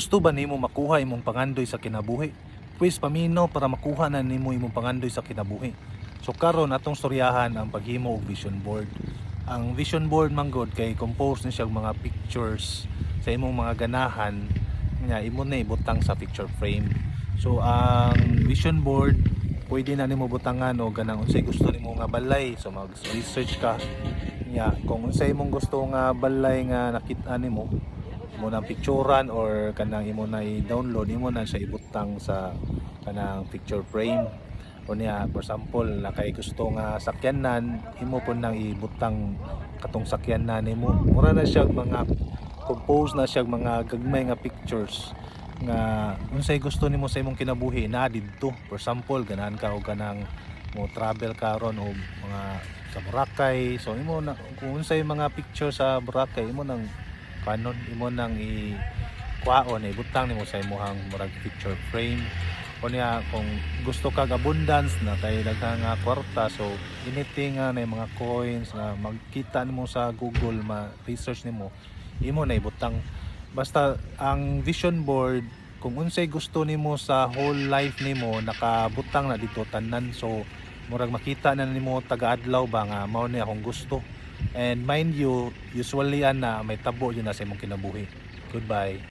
Gusto ba nimo makuha imong pangandoy sa kinabuhi? Pues paminaw para makuha na nimo imong pangandoy sa kinabuhi. So karon atong storyahan ang paghimo og vision board. Ang vision board manggod kay compose ni siya og mga pictures sa imong mga ganahan nga imo na ibutang sa picture frame. So ang vision board pwede na nimo butangan og ganang unsay gusto nimo nga balay. So mag-research ka nya kung unsay imong gusto nga balay nga nakita nimo mo nang picturean or kanang imo na i-download imo na siya ibutang sa kanang picture frame o niya for example na kay gusto nga sakyanan imo po nang ibutang katong sakyanan nimo mura na siya mga compose na siya mga gagmay nga pictures nga unsay gusto nimo sa imong kinabuhi na didto. For example ganahan ka og kanang mo travel karon og mga sa Boracay, so imo na kung unsay mga picture sa Boracay imo nang kanon imo nang i-kuhaon ibutang nimo sa imong murag picture frame o niya kung gusto kag abundance na kay daghang nga kwarta, so anything nga na mga coins na magkita nimo sa Google ma-research nimo imo na ibutang. Basta ang vision board kung unsay gusto nimo sa whole life nimo nakabutang na dito tanan, so murag makita na nimo taga-adlaw ba nga mao ni akong gusto. And mind you, usually na may tabo yun na sa imong kinabuhi. Goodbye.